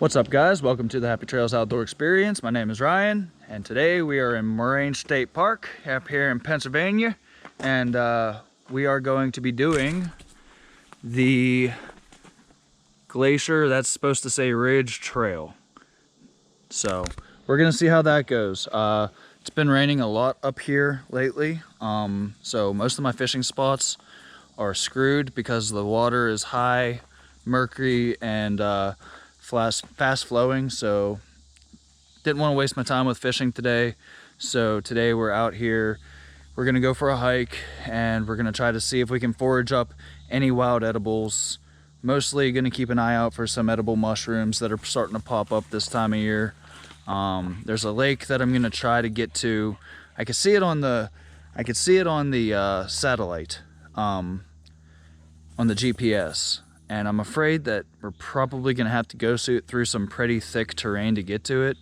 What's up, guys? Welcome to the Happy Trails Outdoor Experience. My name is Ryan, and today we are in Moraine State Park up here in Pennsylvania, and we are going to be doing the glacier, that's supposed to say Ridge Trail. So we're gonna see how that goes. It's been raining a lot up here lately, so most of my fishing spots are screwed because the water is high, mercury, and fast flowing, so didn't want to waste my time with fishing today. So today we're out here, we're gonna go for a hike, and we're gonna try to see if we can forage up any wild edibles. Mostly gonna keep an eye out for some edible mushrooms that are starting to pop up this time of year. There's a lake that I'm gonna try to get to. I could see it on the satellite, on the GPS. And I'm afraid that we're probably going to have to go through some pretty thick terrain to get to it.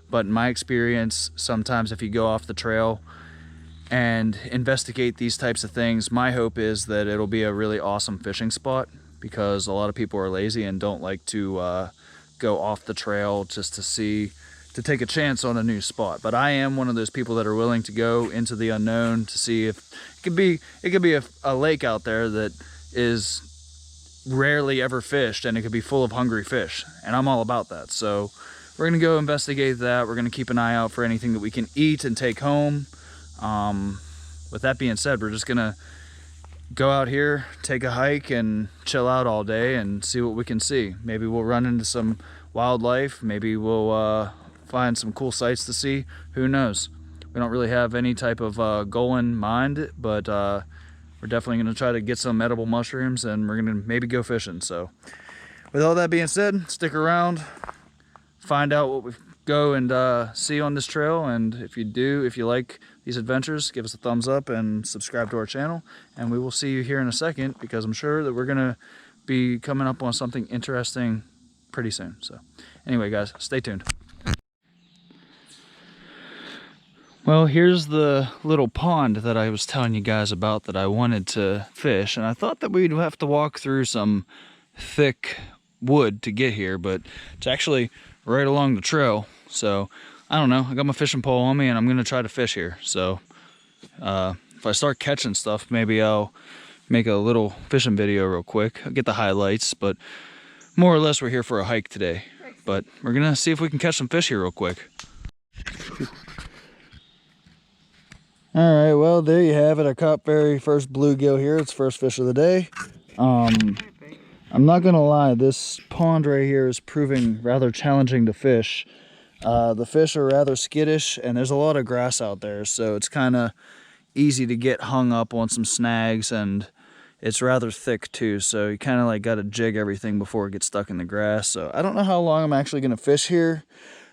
But in my experience, sometimes if you go off the trail and investigate these types of things, my hope is that it'll be a really awesome fishing spot, because a lot of people are lazy and don't like to go off the trail just to take a chance on a new spot. But I am one of those people that are willing to go into the unknown to see if it could be a lake out there that is rarely ever fished, and it could be full of hungry fish, and I'm all about that. So we're gonna go investigate that. We're gonna keep an eye out for anything that we can eat and take home. With that being said, we're just gonna go out here, take a hike, and chill out all day and see what we can see. Maybe we'll run into some wildlife, maybe we'll find some cool sights to see. Who knows? We don't really have any type of goal in mind, but we're definitely going to try to get some edible mushrooms, and we're going to maybe go fishing. So with all that being said, stick around, find out what we go and see on this trail. And if you like these adventures, give us a thumbs up and subscribe to our channel. And we will see you here in a second, because I'm sure that we're going to be coming up on something interesting pretty soon. So anyway, guys, stay tuned. Well, here's the little pond that I was telling you guys about that I wanted to fish, and I thought that we'd have to walk through some thick wood to get here, but it's actually right along the trail. So I don't know, I got my fishing pole on me, and I'm gonna try to fish here. So if I start catching stuff, maybe I'll make a little fishing video real quick. I'll get the highlights, but more or less we're here for a hike today. But we're gonna see if we can catch some fish here real quick. All right, well, there you have it. I caught very first bluegill here. It's first fish of the day. I'm not gonna lie, this pond right here is proving rather challenging to fish. The fish are rather skittish, and there's a lot of grass out there, so it's kind of easy to get hung up on some snags, and it's rather thick too, so you kind of like got to jig everything before it gets stuck in the grass. So I don't know how long I'm actually gonna fish here.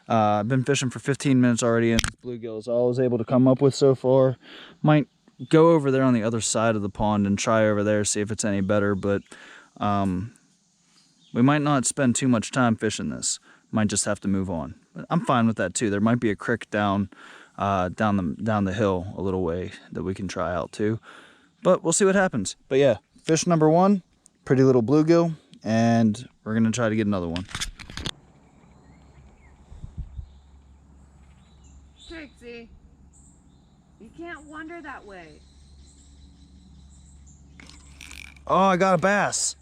I've been fishing for 15 minutes already, and bluegill is all I was able to come up with so far. Might go over there on the other side of the pond and try over there, see if it's any better, but we might not spend too much time fishing this. Might just have to move on. But I'm fine with that too. There might be a creek down the hill a little way that we can try out too. But we'll see what happens. But yeah, fish number one, pretty little bluegill, and we're gonna try to get another one. Trixie, you can't wander that way. Oh, I got a bass.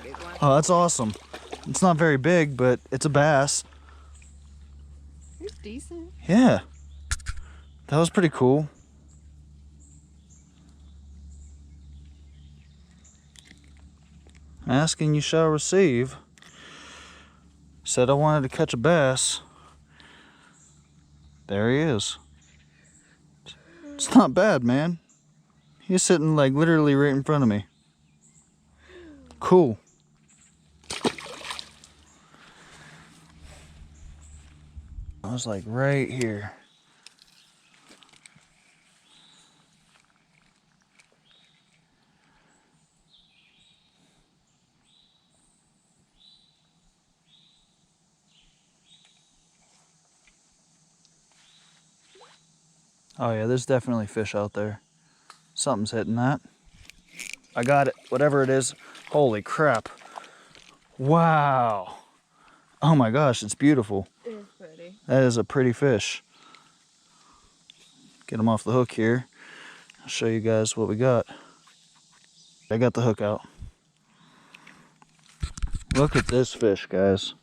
Big one? Oh, that's awesome. It's not very big, but it's a bass. You're decent. Yeah, that was pretty cool. Ask and you shall receive. Said I wanted to catch a bass. There he is. It's not bad, man. He's sitting like literally right in front of me. Cool. I was like right here. Oh yeah, there's definitely fish out there. Something's hitting that. I got it, whatever it is. Holy crap. Wow. Oh my gosh, it's beautiful. It is pretty. That is a pretty fish. Get him off the hook here. I'll show you guys what we got. I got the hook out. Look at this fish, guys.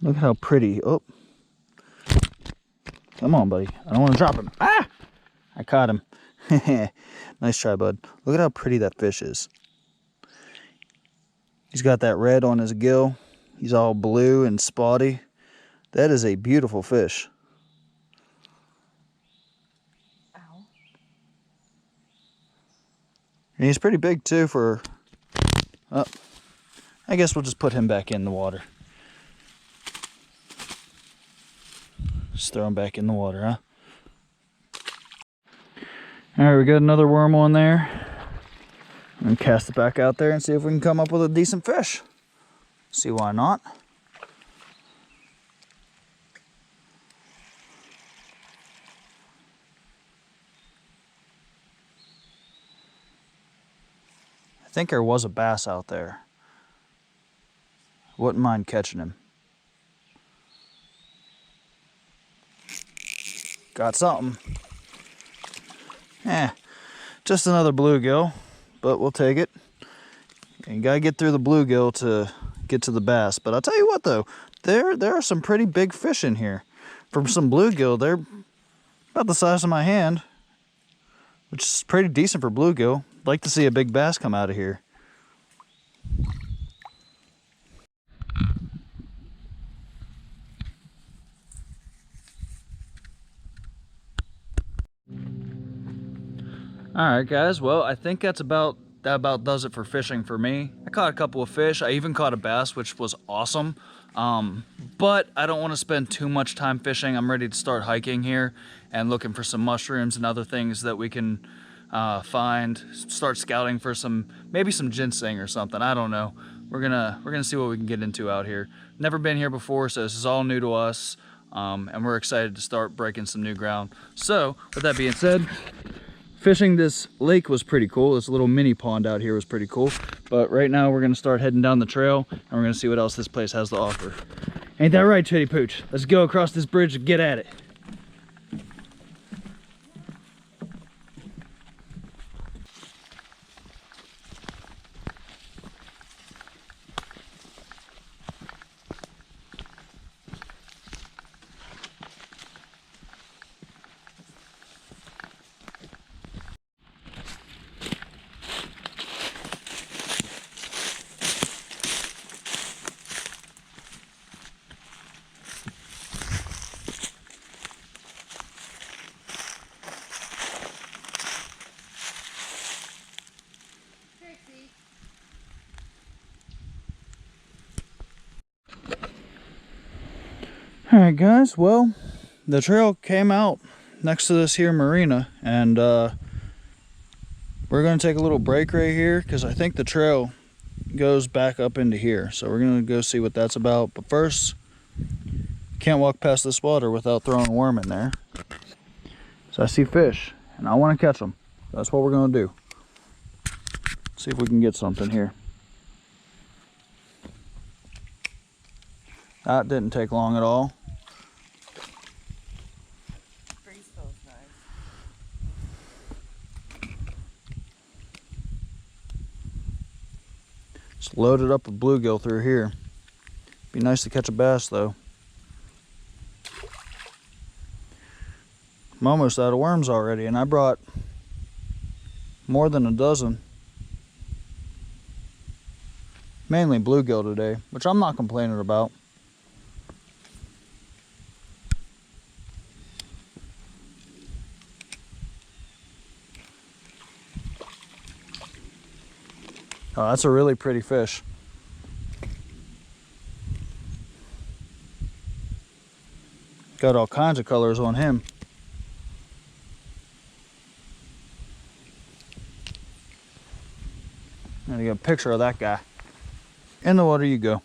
Look at how pretty. Oh. Come on, buddy. I don't want to drop him. Ah! I caught him. Nice try, bud. Look at how pretty that fish is. He's got that red on his gill. He's all blue and spotty. That is a beautiful fish. Ow. And he's pretty big too for... Oh, I guess we'll just put him back in the water. Just throw him back in the water, huh? Alright, we got another worm on there. And cast it back out there and see if we can come up with a decent fish. See why not? I think there was a bass out there. Wouldn't mind catching him. Got something. Just another bluegill, but we'll take it. You gotta get through the bluegill to get to the bass. But I'll tell you what though, there are some pretty big fish in here. For some bluegill, they're about the size of my hand, which is pretty decent for bluegill. I'd like to see a big bass come out of here. Alright guys, well I think that about does it for fishing for me. I caught a couple of fish. I even caught a bass, which was awesome. But I don't want to spend too much time fishing. I'm ready to start hiking here and looking for some mushrooms and other things that we can find. Start scouting for maybe some ginseng or something. I don't know. We're gonna see what we can get into out here. Never been here before, so this is all new to us. And we're excited to start breaking some new ground. So with that being said, fishing this lake was pretty cool. This little mini pond out here was pretty cool. But right now we're gonna start heading down the trail and we're gonna see what else this place has to offer. Ain't that right, Chitty Pooch? Let's go across this bridge and get at it. Alright guys, well, the trail came out next to this here marina, and we're going to take a little break right here because I think the trail goes back up into here. So we're going to go see what that's about. But first, can't walk past this water without throwing a worm in there. So I see fish, and I want to catch them. That's what we're going to do. See if we can get something here. That didn't take long at all. Breeze feels nice. Just loaded up with bluegill through here. Be nice to catch a bass though. I'm almost out of worms already, and I brought more than a dozen. Mainly bluegill today, which I'm not complaining about. Oh, that's a really pretty fish. Got all kinds of colors on him. And I get a picture of that guy. In the water you go.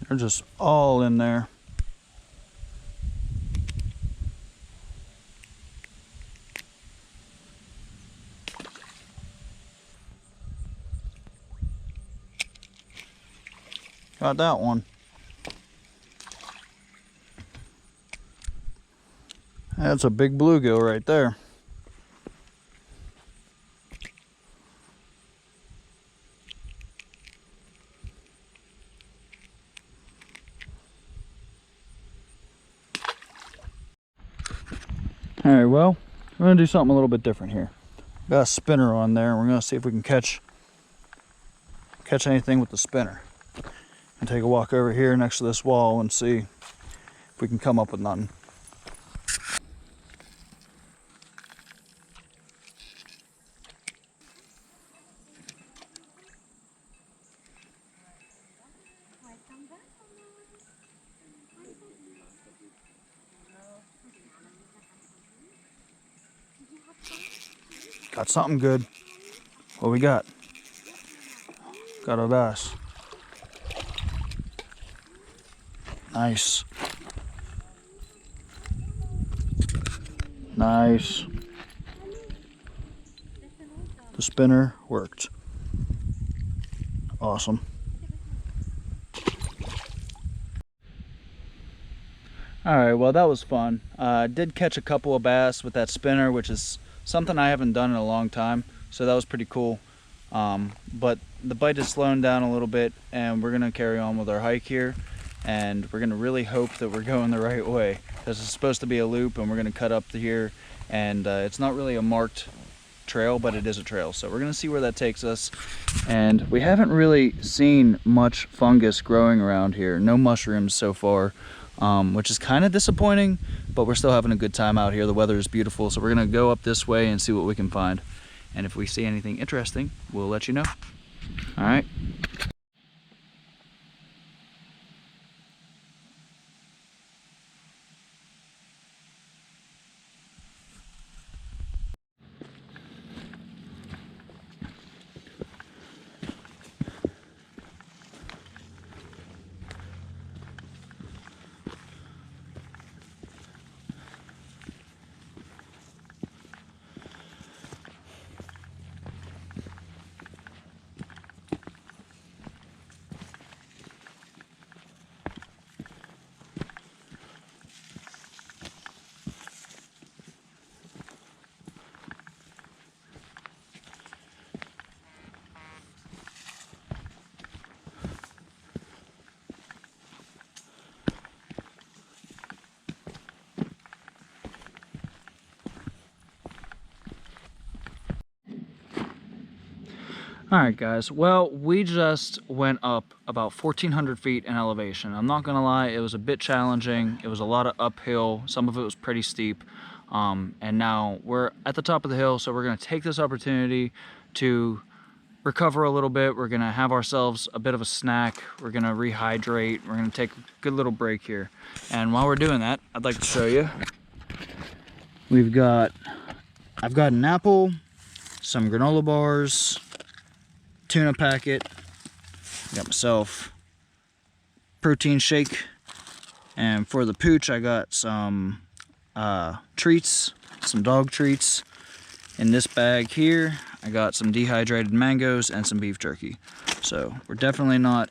They're just all in there. Got that one. That's a big bluegill right there. All right, well, we're gonna do something a little bit different here. Got a spinner on there, and we're gonna see if we can catch anything with the spinner. And take a walk over here next to this wall and see if we can come up with nothing. Got something good. What we got? Got a bass. Nice. Nice. The spinner worked. Awesome. All right, well, that was fun. Did catch a couple of bass with that spinner, which is something I haven't done in a long time, so that was pretty cool. But the bite is slowing down a little bit, and we're gonna carry on with our hike here, and we're gonna really hope that we're going the right way, because it's supposed to be a loop, and we're gonna cut up to here, and it's not really a marked trail, but it is a trail, so we're gonna see where that takes us. And we haven't really seen much fungus growing around here, no mushrooms so far, which is kind of disappointing, but we're still having a good time out here. The weather is beautiful, so we're gonna go up this way and see what we can find. And if we see anything interesting, we'll let you know. All right. All right, guys, well, we just went up about 1,400 feet in elevation. I'm not gonna lie, it was a bit challenging. It was a lot of uphill. Some of it was pretty steep. And now we're at the top of the hill, so we're gonna take this opportunity to recover a little bit. We're gonna have ourselves a bit of a snack. We're gonna rehydrate. We're gonna take a good little break here. And while we're doing that, I'd like to show you. I've got an apple, some granola bars, tuna packet, got myself protein shake, and for the pooch I got some treats, some dog treats. In this bag here I got some dehydrated mangoes and some beef jerky. So we're definitely not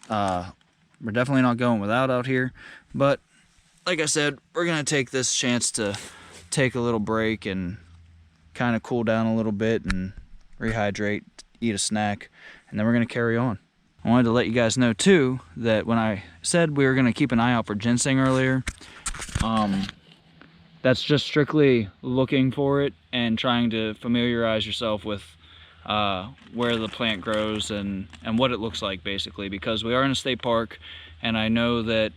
going without out here, but like I said, we're gonna take this chance to take a little break and kind of cool down a little bit and rehydrate, eat a snack, and then we're gonna carry on. I wanted to let you guys know too that when I said we were gonna keep an eye out for ginseng earlier, that's just strictly looking for it and trying to familiarize yourself with where the plant grows and what it looks like, basically, because we are in a state park, and I know that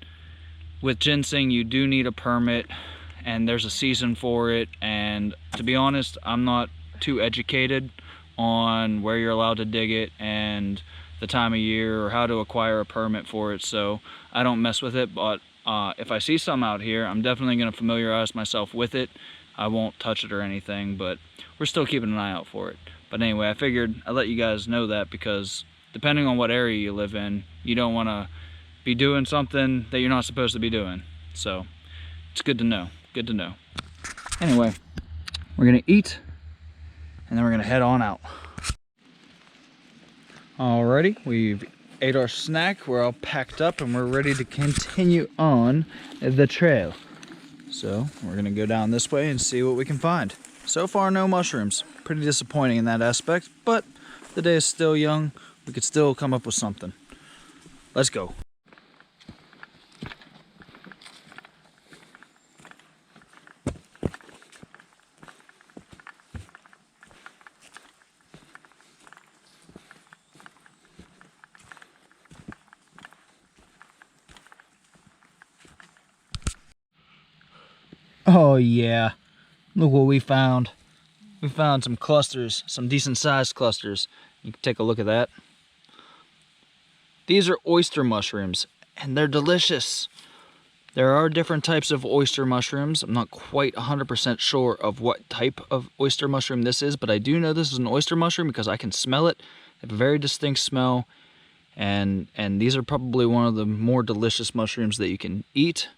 with ginseng you do need a permit and there's a season for it, and to be honest, I'm not too educated on where you're allowed to dig it and the time of year or how to acquire a permit for it, so I don't mess with it. But if I see some out here, I'm definitely going to familiarize myself with it. I won't touch it or anything, but we're still keeping an eye out for it. But anyway, I figured I'd let you guys know that, because depending on what area you live in, you don't want to be doing something that you're not supposed to be doing. So it's good to know. Good to know. Anyway, we're gonna eat and then we're gonna head on out. Alrighty, we've ate our snack, we're all packed up, and we're ready to continue on the trail. So we're gonna go down this way and see what we can find. So far, no mushrooms. Pretty disappointing in that aspect, but the day is still young. We could still come up with something. Let's go. Oh yeah, look what we found. We found some clusters, some decent sized clusters. You can take a look at that. These are oyster mushrooms, and they're delicious. There are different types of oyster mushrooms. I'm not quite 100% sure of what type of oyster mushroom this is, but I do know this is an oyster mushroom because I can smell it. They have a very distinct smell, and these are probably one of the more delicious mushrooms that you can eat.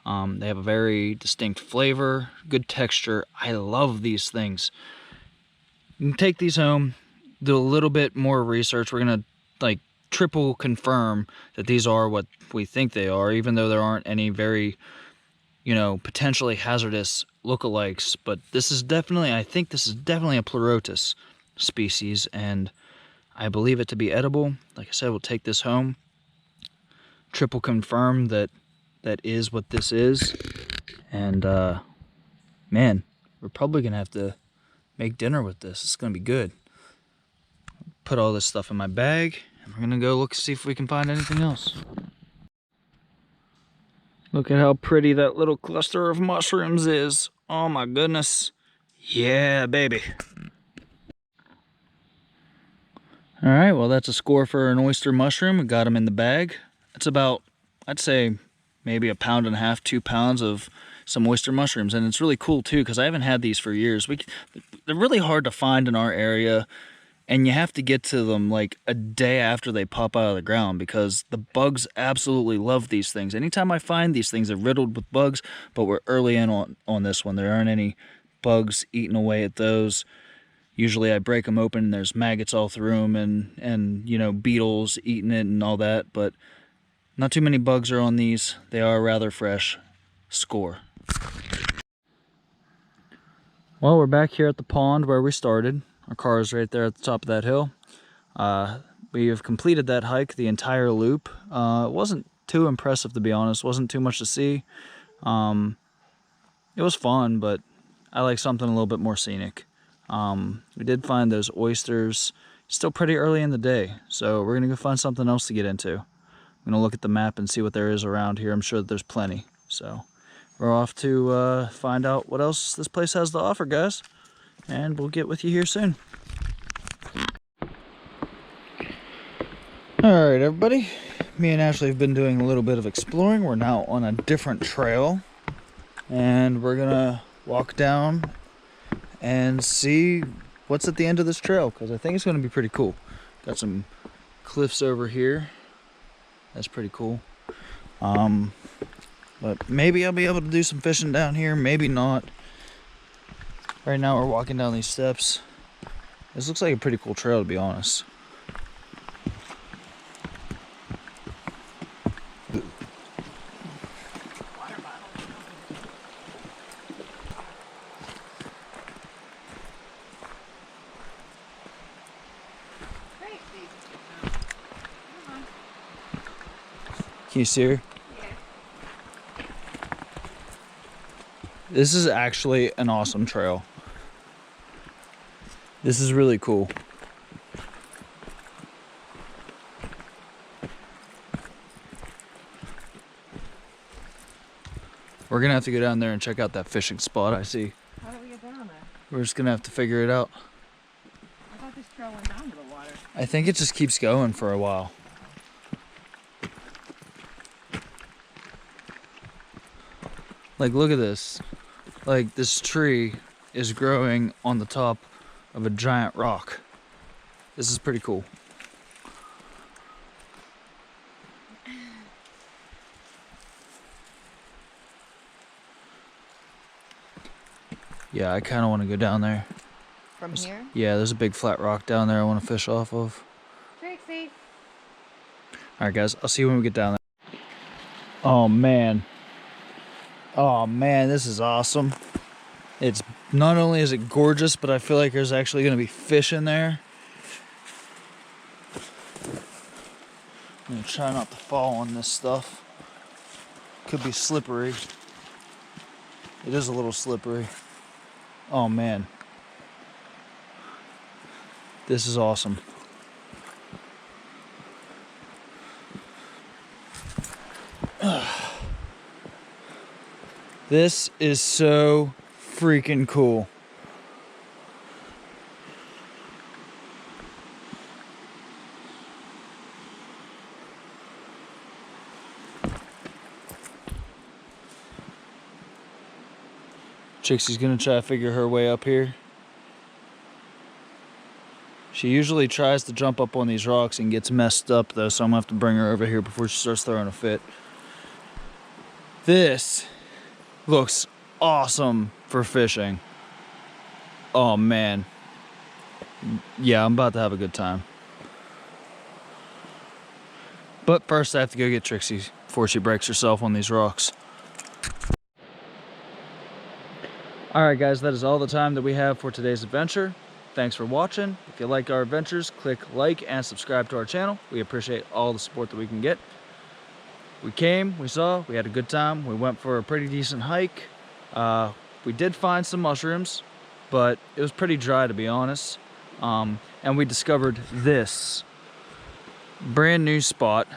They have a very distinct flavor, good texture. I love these things. You can take these home, do a little bit more research. We're gonna like triple confirm that these are what we think they are, even though there aren't any very, potentially hazardous lookalikes. But this is definitely, I think this is definitely a pleurotus species, and I believe it to be edible. Like I said, we'll take this home, triple confirm that that is what this is, and man, we're probably gonna have to make dinner with this. It's gonna be good. Put all this stuff in my bag, and we're gonna go look, see if we can find anything else. Look at how pretty that little cluster of mushrooms is. Oh my goodness. Yeah, baby. All right, well, that's a score for an oyster mushroom. We got them in the bag. It's about, I'd say, maybe 1.5 pounds, 2 pounds of some oyster mushrooms. And it's really cool too, because I haven't had these for years. They're really hard to find in our area, and you have to get to them like a day after they pop out of the ground, because the bugs absolutely love these things. Anytime I find these things, they're riddled with bugs, but we're early in on this one. There aren't any bugs eating away at those. Usually I break them open and there's maggots all through them, and beetles eating it and all that, but not too many bugs are on these. They are rather fresh. Score. Well, we're back here at the pond where we started. Our car is right there at the top of that hill. We have completed that hike, the entire loop. It wasn't too impressive, to be honest. Wasn't too much to see. It was fun, but I like something a little bit more scenic. We did find those oysters. Still pretty early in the day, so we're gonna go find something else to get into. I'm gonna look at the map and see what there is around here. I'm sure that there's plenty. So we're off to find out what else this place has to offer, guys. And we'll get with you here soon. Alright, everybody. Me and Ashley have been doing a little bit of exploring. We're now on a different trail, and we're gonna walk down and see what's at the end of this trail, because I think it's gonna be pretty cool. Got some cliffs over here. That's pretty cool. But maybe I'll be able to do some fishing down here, maybe not. Right now we're walking down these steps. This looks like a pretty cool trail, to be honest. Can you see her? This is actually an awesome trail. This is really cool. We're gonna have to go down there and check out that fishing spot I see. How do we get down there? We're just gonna have to figure it out. I thought this trail went down to the water. I think it just keeps going for a while. Like, look at this. Like, this tree is growing on the top of a giant rock. This is pretty cool. Yeah, I kind of want to go down there. From here? Yeah, there's a big flat rock down there I want to fish off of. Trixie. All right, guys, I'll see you when we get down there. Oh man, this is awesome. It's not only is it gorgeous, but I feel like there's actually going to be fish in there. I'm gonna try not to fall on this stuff. Could be slippery. It is a little slippery. Oh man, this is awesome. This is so freaking cool. Trixie's gonna try to figure her way up here. She usually tries to jump up on these rocks and gets messed up though, so I'm gonna have to bring her over here before she starts throwing a fit. This looks awesome for fishing. Oh man. Yeah, I'm about to have a good time. But first I have to go get Trixie before she breaks herself on these rocks. Alright guys, that is all the time that we have for today's adventure. Thanks for watching. If you like our adventures, click like and subscribe to our channel. We appreciate all the support that we can get. We came, we saw, we had a good time. We went for a pretty decent hike. We did find some mushrooms, but it was pretty dry to be honest. And we discovered this brand new spot.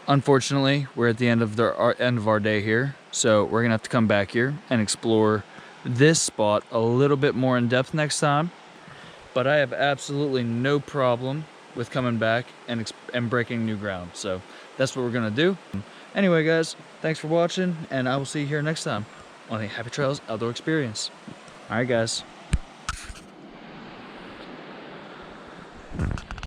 Unfortunately, we're at the end of our day here, so we're gonna have to come back here and explore this spot a little bit more in depth next time. But I have absolutely no problem with coming back and breaking new ground, so that's what we're gonna do. Anyway guys, thanks for watching, and I will see you here next time on a Happy Trails Outdoor Experience. All right guys.